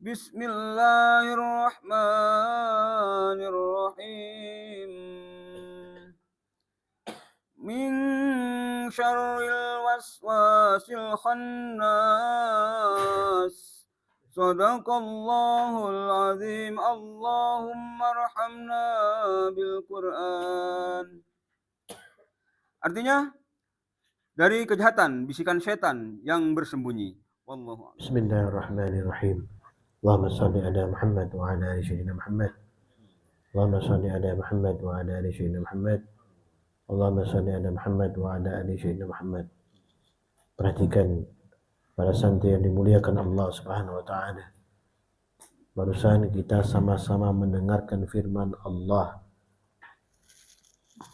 Bismillahirrahmanirrahim. Min syarril waswasil khannas. Sadaqallahul azim. Allahumma arhamna bil Qur'an. Artinya, dari kejahatan, bisikan setan yang bersembunyi. Wallahu a'lam. Bismillahirrahmanirrahim. Allahumma salli ala Muhammad wa ala ali sayyidina Muhammad. Allahumma salli ala Muhammad wa ala ali sayyidina Muhammad. Allahumma salli ala Muhammad wa ala ali sayyidina Muhammad. Perhatikan para santri yang dimuliakan Allah Subhanahu wa taala. Barusan kita sama-sama mendengarkan firman Allah.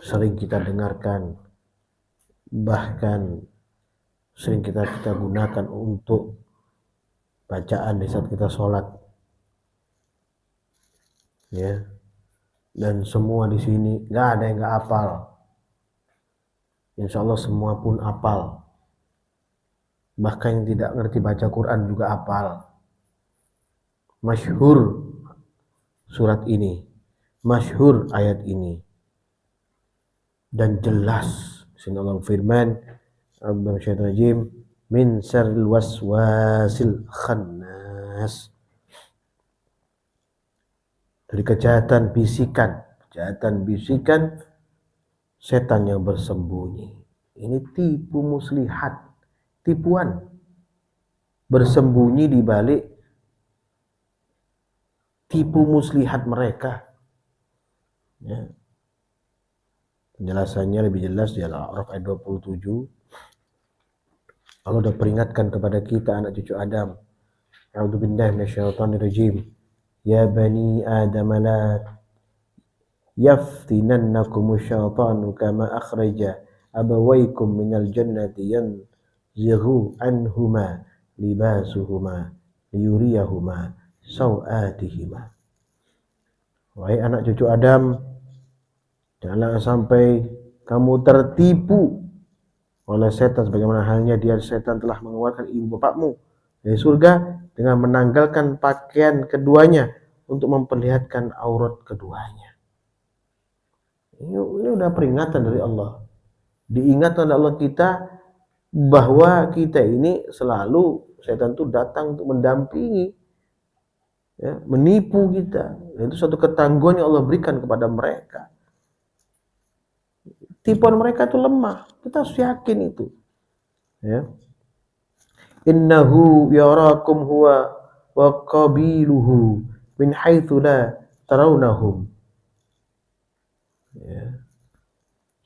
Sering kita dengarkan, bahkan sering kita gunakan untuk bacaan di saat kita sholat, ya. Dan semua di sini nggak ada yang nggak hafal. Insya Allah semua pun hafal. Bahkan yang tidak ngerti baca Quran juga hafal. Masyhur surat ini, masyhur ayat ini, dan jelas. Sini Allah firman, Al-Rajim, min syarril waswasil khannas, dari kejahatan bisikan setan yang bersembunyi. Ini tipu muslihat, tipuan bersembunyi di balik tipu muslihat mereka, ya. Penjelasannya lebih jelas di Al-A'raf ayat 27. Allah sudah peringatkan kepada kita anak cucu Adam. A'udzubillahi minasyaitonirrajim. Ya bani Adam la yaftinannakum syaitanu kama akhraja abawaykum minal jannati yanzighu anhuma libasuhuma liyuriyahuma sawatihima. Wahai anak cucu Adam, janganlah sampai kamu tertipu oleh setan, sebagaimana halnya setan telah mengeluarkan ibu bapakmu dari surga dengan menanggalkan pakaian keduanya untuk memperlihatkan aurat keduanya. Ini udah peringatan dari Allah. Diingatkan oleh Allah kita bahwa kita ini selalu setan itu datang untuk mendampingi, ya, menipu kita. Itu suatu ketangguhan yang Allah berikan kepada mereka. Tipuan mereka itu lemah, kita harus yakin itu, ya. Innahu yarakum huwa wa qabiluhu min haitsu la tarawnahum, ya.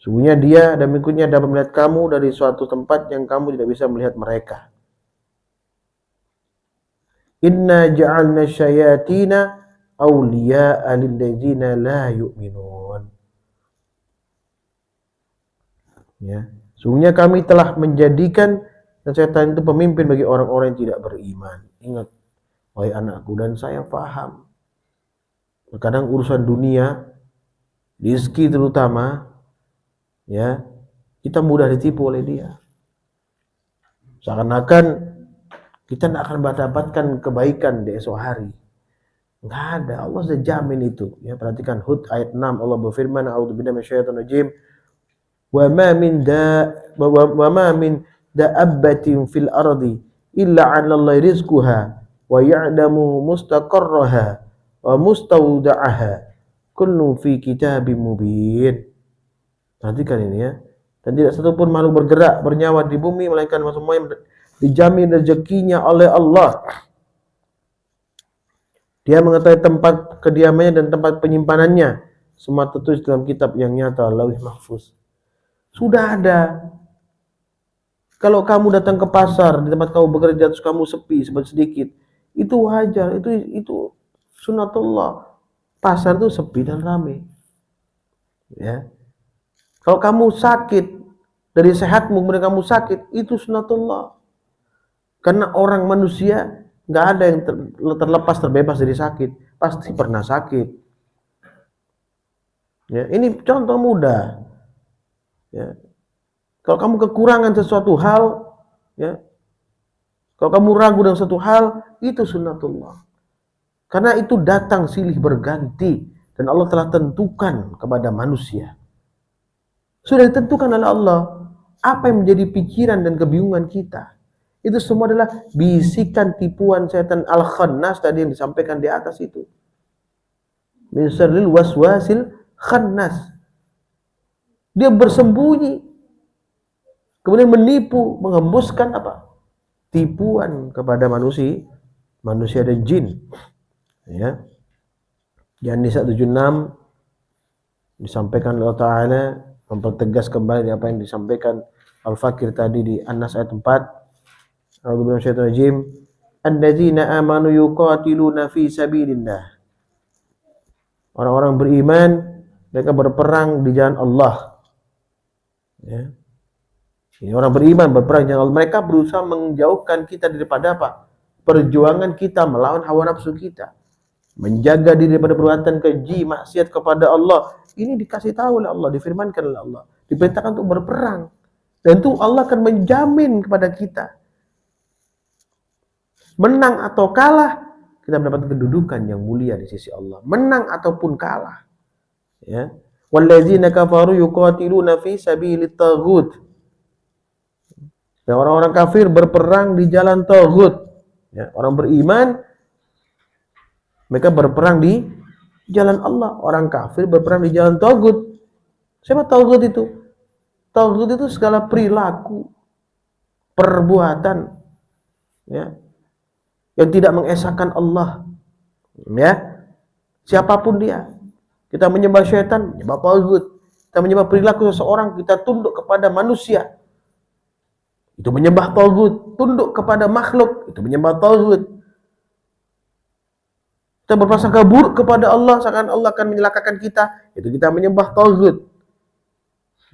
Sungguhnya dia dan pengikutnya dapat melihat kamu dari suatu tempat yang kamu tidak bisa melihat mereka. Inna ja'alna syayatina awliya'a lilladzina la yu'minun, ya. Sungguhnya kami telah menjadikan setan itu pemimpin bagi orang-orang yang tidak beriman. Ingat, wahai anakku, dan saya paham. Terkadang urusan dunia, rezeki terutama, ya, kita mudah ditipu oleh dia. Seakan-akan kita tidak akan mendapatkan kebaikan di esok hari. Enggak ada, Allah sudah jamin itu. Ya, perhatikan Hud ayat 6, Allah berfirman, A'udzubillahi minasyaitonir rajim. Wa ma min da'abbatin fil ardi illa 'ala Allahi rizquha wa ya'lamu mustaqarraha wa mustawda'aha kullu fi kitabim mubin. Perhatikan ini, ya. Dan tidak satu pun makhluk bergerak bernyawa di bumi melainkan semua yang dijamin rezekinya oleh Allah. Dia mengetahui tempat kediamannya dan tempat penyimpanannya. Semua tertulis dalam kitab yang nyata, Lauh Mahfuz. Sudah ada. Kalau kamu datang ke pasar, di tempat kamu bekerja, terus kamu sepi sedikit, itu wajar, itu sunatullah. Pasar itu sepi dan ramai, ya. Kalau kamu sakit, dari sehatmu kemudian kamu sakit, itu sunatullah. Karena orang manusia nggak ada yang terlepas terbebas dari sakit, pasti pernah sakit. Ya, ini contoh mudah. Ya. Kalau kamu kekurangan sesuatu hal, ya, kalau kamu ragu dengan sesuatu hal, itu sunnatullah. Karena itu datang silih berganti dan Allah telah tentukan kepada manusia. Sudah ditentukan oleh Allah apa yang menjadi pikiran dan kebingungan kita. Itu semua adalah bisikan tipuan setan al-khannas tadi yang disampaikan di atas itu. Min syarril waswasil khannas. Dia bersembunyi, kemudian menipu, menghembuskan apa? Tipuan kepada manusia dan jin. Ya. Di An-Nisa 76 disampaikan oleh Allah Ta'ala, mempertegas kembali apa yang disampaikan Al-Fakir tadi di An-Nas ayat 4. A'udzubillahi minasyaitonir rajim. Alladzina amanu yuqatiluna fi sabilillah. Orang-orang beriman, mereka berperang di jalan Allah. Ya. Ini orang beriman berperang di jalan Allah. Mereka berusaha menjauhkan kita daripada apa? Perjuangan kita melawan hawa nafsu kita. Menjaga diri daripada perbuatan keji, maksiat kepada Allah. Ini dikasih tahu oleh Allah, difirmankan oleh Allah. Diperintahkan untuk berperang. Dan itu Allah akan menjamin kepada kita. Menang atau kalah, kita mendapat kedudukan yang mulia di sisi Allah. Menang ataupun kalah. Ya. Wallazina kafaru yuqatiluna fi sabilit taghut. Dan orang-orang kafir berperang di jalan taghut. Ya, orang beriman mereka berperang di jalan Allah. Orang kafir berperang di jalan taghut. Siapa taghut itu? Taghut itu segala perilaku, perbuatan, ya, yang tidak mengesahkan Allah. Ya, siapapun dia. Kita menyembah syaitan, menyembah taghut. Kita menyembah perilaku seseorang, kita tunduk kepada manusia. Itu menyembah taghut. Tunduk kepada makhluk, itu menyembah taghut. Kita berprasangka buruk kepada Allah, seakan Allah akan menyelakakan kita, itu kita menyembah taghut.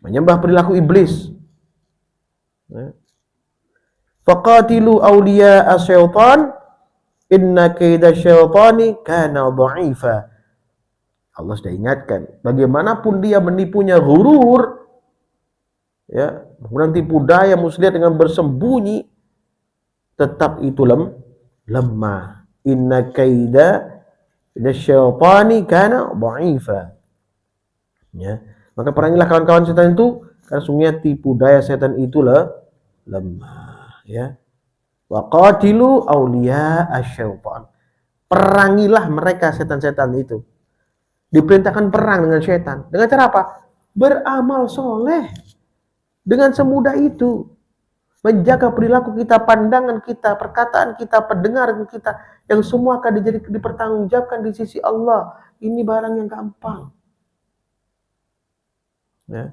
Menyembah perilaku iblis. Faqatilu awliya asyaitan, inna kaida syaitani kana dha'ifa. Allah sudah ingatkan, bagaimanapun dia menipunya ghurur, ya, kemudian tipu daya muslihat dengan bersembunyi, tetap itu lemah. Inna kaida syaitani kana dha'ifa. Ya, maka perangilah kawan-kawan setan itu, karena sungguhnya tipu daya setan itulah lemah. Ya, wa qatilu awliya asyaitan. Perangilah mereka setan-setan itu. Diperintahkan perang dengan setan. Dengan cara apa? Beramal soleh. Dengan semudah itu. Menjaga perilaku kita, pandangan kita, perkataan kita, pendengaran kita. Yang semua akan dipertanggungjawabkan di sisi Allah. Ini barang yang gampang. Ya.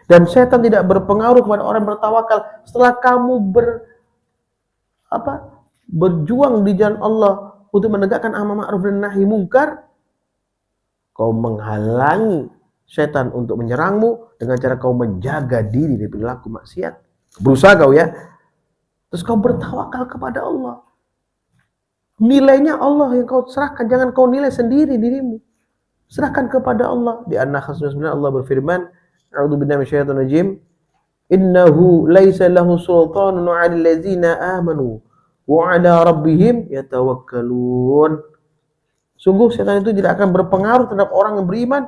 Dan setan tidak berpengaruh kepada orang bertawakal. Setelah kamu berjuang di jalan Allah untuk menegakkan amar ma'ruf dan nahi mungkar, kau menghalangi setan untuk menyerangmu dengan cara kau menjaga diri dari perilaku maksiat. Berusaha kau, ya. Terus kau bertawakal kepada Allah. Nilainya Allah yang kau serahkan, jangan kau nilai sendiri dirimu. Serahkan kepada Allah. Di An-Nahl 99 Allah berfirman, A'udzubillahi minasyaitonir rajim. Innahu laisa lahu sultanun 'alal ladzina amanu wa 'ala rabbihim yatawakkalun. Sungguh setan itu tidak akan berpengaruh terhadap orang yang beriman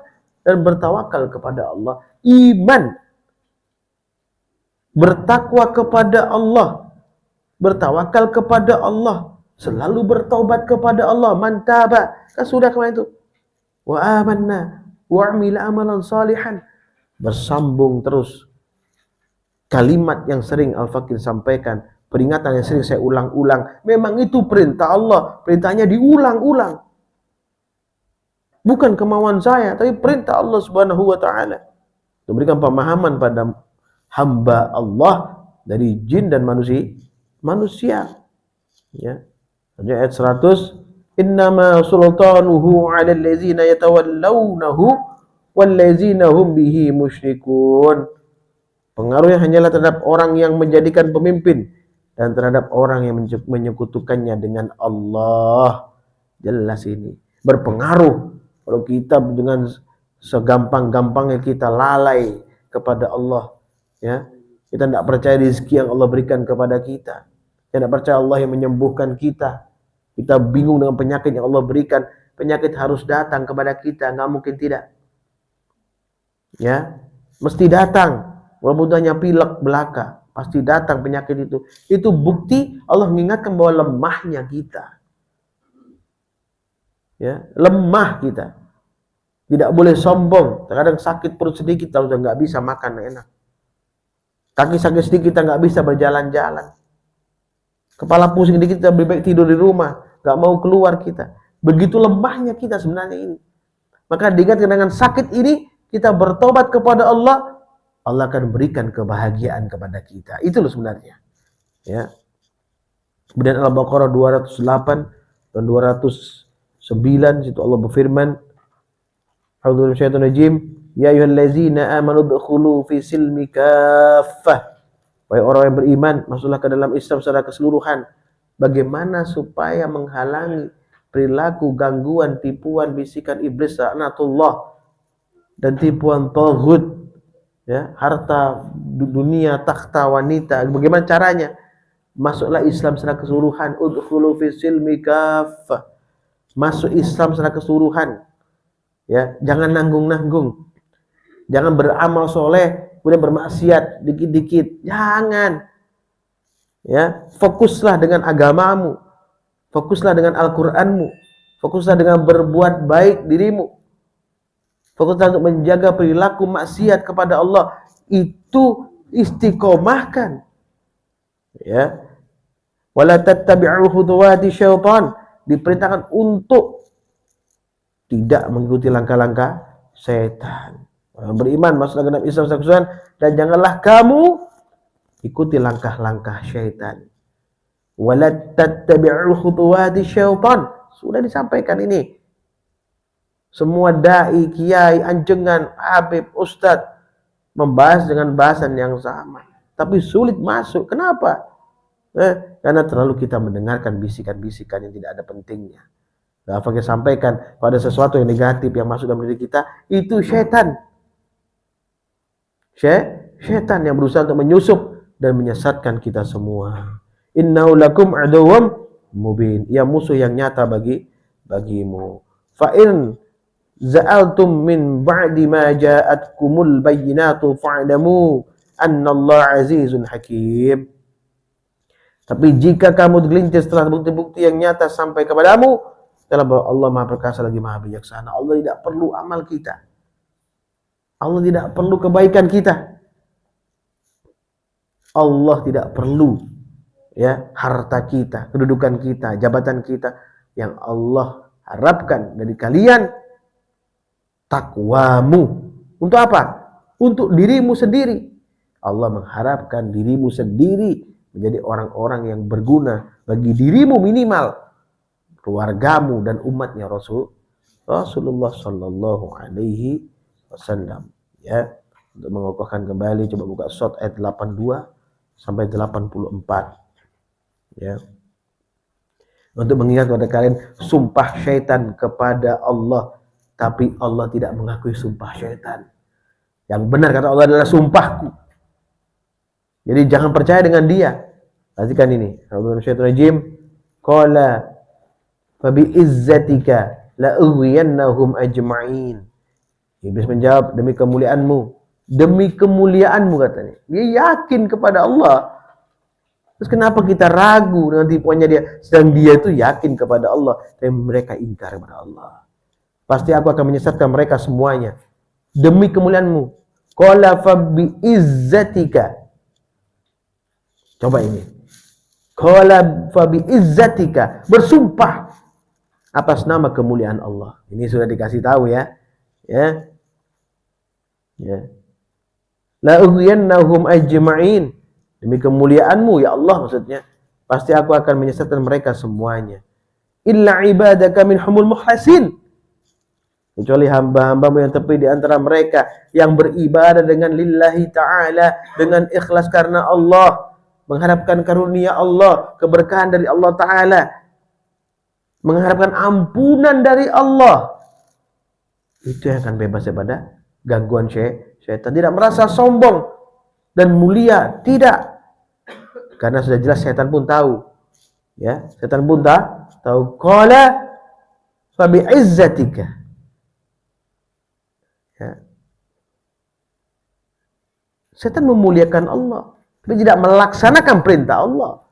dan bertawakal kepada Allah. Iman, bertakwa kepada Allah, bertawakal kepada Allah, selalu bertaubat kepada Allah. Mantaba, kan sudah kemarin itu. Wa amanna wa 'amila amalan salihan. Bersambung terus kalimat yang sering Al-Fakir sampaikan, peringatan yang sering saya ulang-ulang. Memang itu perintah Allah, perintahnya diulang-ulang. Bukan kemauan saya, tapi perintah Allah Subhanahu wa taala. Memberikan pemahaman pada hamba Allah dari jin dan manusia. Ya. Ayat 100, innama sultanuhu 'alal ladzina yatawallawnahu wallazina hum bihi musyrikun. Pengaruhnya hanyalah terhadap orang yang menjadikan pemimpin dan terhadap orang yang menyekutukannya dengan Allah. Jelas ini berpengaruh. Kalau kita dengan segampang-gampangnya kita lalai kepada Allah, ya, kita tidak percaya rezeki yang Allah berikan kepada kita, Tidak percaya Allah yang menyembuhkan kita. Kita bingung dengan penyakit yang Allah berikan. Penyakit harus datang kepada kita, nggak mungkin tidak. Ya, mesti datang. Walaupun hanya pilek belaka, pasti datang penyakit itu. Itu bukti Allah mengingatkan bahwa lemahnya kita. Ya, lemah kita. Tidak boleh sombong. Terkadang sakit perut sedikit, kita udah nggak bisa makan enak. Kaki sakit sedikit, kita nggak bisa berjalan-jalan. Kepala pusing dikit, kita lebih baik tidur di rumah, nggak mau keluar kita. Begitu lemahnya kita sebenarnya ini. Maka diingatkan dengan sakit ini, kita bertobat kepada Allah, Allah akan berikan kebahagiaan kepada kita. Itu loh sebenarnya. Ya. Kemudian Al-Baqarah 208 dan 209, situ Allah berfirman, A'udzu billahi minasyaitonir rajim, ya ayyuhallazina amanu udkhulu fi silmi kaffah. Wahai orang yang beriman, masuklah ke dalam Islam secara keseluruhan. Bagaimana supaya menghalangi perilaku, gangguan, tipuan, bisikan iblis, laknatullah, dan tipuan taghut, ya, harta dunia, takhta wanita. Bagaimana caranya? Masuklah Islam secara keseluruhan. Udkhulu fi silmi kaffah. Masuk Islam secara keseluruhan. Ya, jangan nanggung-nanggung. Jangan beramal soleh kemudian bermaksiat dikit-dikit. Jangan. Ya, fokuslah dengan agamamu. Fokuslah dengan Al-Qur'anmu. Fokuslah dengan berbuat baik dirimu. Fokuslah untuk menjaga perilaku maksiat kepada Allah. Itu istiqomahkan. Ya. Wala tattabi'u khutuwati syaitan. Diperintahkan untuk tidak mengikuti langkah-langkah setan. Beriman masuk dalam Islam seksual, dan janganlah kamu ikuti langkah-langkah syaitan. Wala tattabi'u khutuwati syaitan. Sudah disampaikan ini. Semua dai, kiai, anjengan, habib, ustadz membahas dengan bahasan yang sama, tapi sulit masuk. Kenapa? Karena terlalu kita mendengarkan bisikan-bisikan yang tidak ada pentingnya. Apa yang sampaikan pada sesuatu yang negatif yang masuk dalam diri kita, itu syaitan. Syaitan yang berusaha untuk menyusup dan menyesatkan kita semua. Innahu lakum aduwwum mubin. Ia musuh yang nyata bagimu. Fa in za'altum min ba'di ma ja'atkumul bayyinatu fa'lamu annallaha azizun hakim. Tapi jika kamu tergelincir setelah bukti-bukti yang nyata sampai kepadamu, telah bahwa Allah Maha Perkasa lagi Maha Bijaksana. Allah tidak perlu amal kita. Allah tidak perlu kebaikan kita. Allah tidak perlu, ya, harta kita, kedudukan kita, jabatan kita. Yang Allah harapkan dari kalian takwamu. Untuk apa? Untuk dirimu sendiri. Allah mengharapkan dirimu sendiri menjadi orang-orang yang berguna bagi dirimu minimal, keluargamu dan umatnya Rasulullah Sallallahu Alaihi Wasallam. Ya, untuk mengokohkan kembali, coba buka short ayat 82 sampai 84. Ya, untuk mengingat kepada kalian sumpah syaitan kepada Allah, tapi Allah tidak mengakui sumpah syaitan. Yang benar kata Allah adalah sumpahku. Jadi jangan percaya dengan dia. Perhatikan ini. Bismillahirrahmanirrahim. Qala fa bi izzatika la ughwiyannahum ajma'in. Iblis menjawab, demi kemuliaanmu. Demi kemuliaanmu katanya. Dia yakin kepada Allah. Terus kenapa kita ragu dengan tipuannya dia? Sedang dia itu yakin kepada Allah, tapi mereka ingkar kepada Allah. Pasti aku akan menyesatkan mereka semuanya. Demi kemuliaanmu. Qala fa bi izzatika. Coba ini. Qala fa bi izzatika, bersumpah atas nama kemuliaan Allah. Ini sudah dikasih tahu ya. Ya. Ya. La ughwiyannahum ajma'in. Demi kemuliaanmu ya Allah, maksudnya pasti aku akan menyesatkan mereka semuanya. Illa ibadaka minhumul mukhlasin. Kecuali hamba-hambamu yang tepi di antara mereka yang beribadah dengan lillahi ta'ala, dengan ikhlas karena Allah, mengharapkan karunia Allah, keberkahan dari Allah Ta'ala, mengharapkan ampunan dari Allah. Itu yang akan bebas daripada gangguan syaitan. Tidak merasa sombong dan mulia, tidak. Karena sudah jelas setan pun tahu. Ya, setan pun tahu. Qala fa bi'izzatika. Ya. Setan memuliakan Allah, tapi tidak melaksanakan perintah Allah.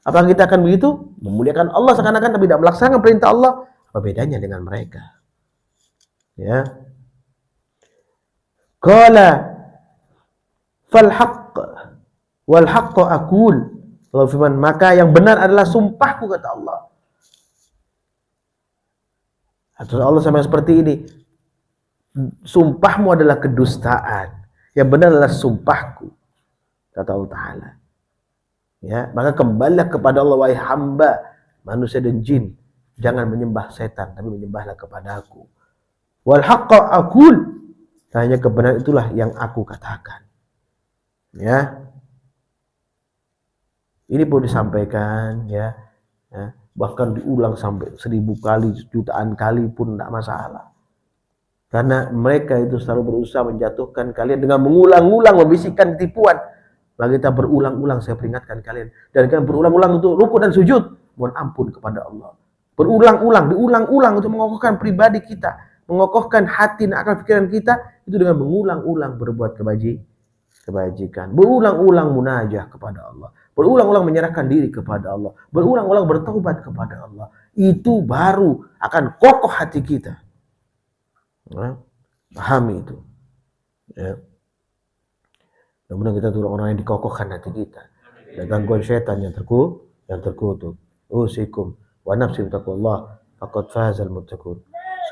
Apakah kita akan begitu? Memuliakan Allah seakan-akan tapi tidak melaksanakan perintah Allah? Apa bedanya dengan mereka? Ya. Qala fal haqq wal haqq aqul. Allah firman, maka yang benar adalah sumpahku, kata Allah. Atau Allah sama seperti ini. Sumpahmu adalah kedustaan. Yang benar adalah sumpahku, kata Allah Ta'ala. Ya, maka kembalilah kepada Allah, wahai hamba, manusia dan jin. Jangan menyembah setan, tapi menyembahlah kepada aku. Wal haqqa aqul. Hanya kebenaran itulah yang aku katakan. Ya. Ini perlu disampaikan, ya. Bahkan diulang sampai 1000 kali, jutaan kali pun tidak masalah. Karena mereka itu selalu berusaha menjatuhkan kalian dengan mengulang-ulang membisikkan tipuan. Maka kita berulang-ulang, saya peringatkan kalian. Dan kalian berulang-ulang untuk rukuk dan sujud. Mohon ampun kepada Allah. Berulang-ulang, diulang-ulang untuk mengokohkan pribadi kita. Mengokohkan hati dan akal pikiran kita. Itu dengan mengulang-ulang berbuat kebajikan. Berulang-ulang munajah kepada Allah. Berulang-ulang menyerahkan diri kepada Allah. Berulang-ulang bertaubat kepada Allah. Itu baru akan kokoh hati kita. Ya, pahami itu. Ya. Mudah-mudahan kita turun orang yang dikokohkan hati kita. Dan gangguan syaitan yang terkutuk. Usikum wa nafsi taqullah faqad fazal muttaqun.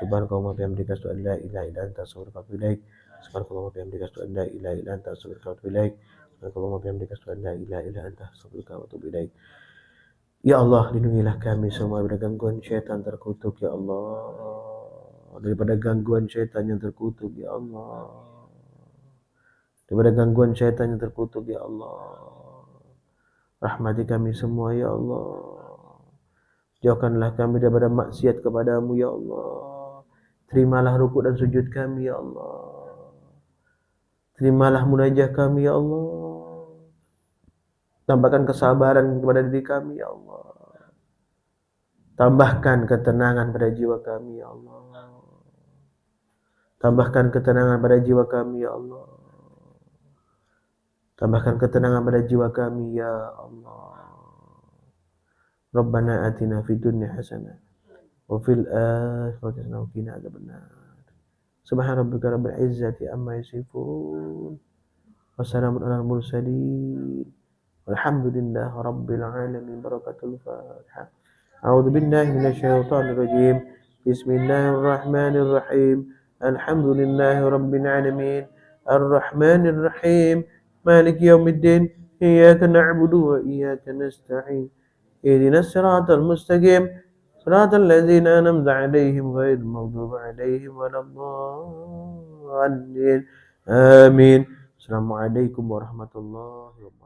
Subhanakallahumma bihamdika asyhadu an la ilaha illa anta astaghfiruka wa atubu ilaik. Subhanakallahumma bihamdika asyhadu an la ilaha illa anta astaghfiruka wa atubu ilaik. Subhanakallahumma bihamdika asyhadu an la ilaha illa anta astaghfiruka wa atubu ilaik. Ya Allah, lindungilah kami semua dari gangguan syaitan terkutuk, ya Allah. Daripada gangguan syaitan yang terkutuk, ya Allah. Daripada gangguan syaitan yang terkutuk, ya Allah. Rahmati kami semua, ya Allah. Jauhkanlah kami daripada maksiat kepadamu, ya Allah. Terimalah rukuk dan sujud kami, ya Allah. Terimalah munajah kami, ya Allah. Tambahkan kesabaran kepada diri kami, ya Allah. Tambahkan ketenangan pada jiwa kami, ya Allah. Tambahkan ketenangan pada jiwa kami, ya Allah. Tambahkan ketenangan pada jiwa kami, ya Allah. Rabbana atina fid dunya hasanah wa fil akhirati hasanah wa qina adzabannar. Subhana rabbika rabbil izzati amma yasifun. Wassalamun alal mursalin. Walhamdulillahi rabbil alamin. Barakatul Fatihah. A'udzu billahi minasyaitonir rajim. Bismillahirrahmanirrahim. Alhamdulillahi rabbil alamin. Ar-Rahmanir Rahim. مالك يوم الدين إياك نعبد وإياك نستعين اهدنا الصراط المستقيم صراط الذين أنعمت عليهم غير المغضوب عليهم ولا الضالين آمين. السلام عليكم ورحمة الله وبركاته.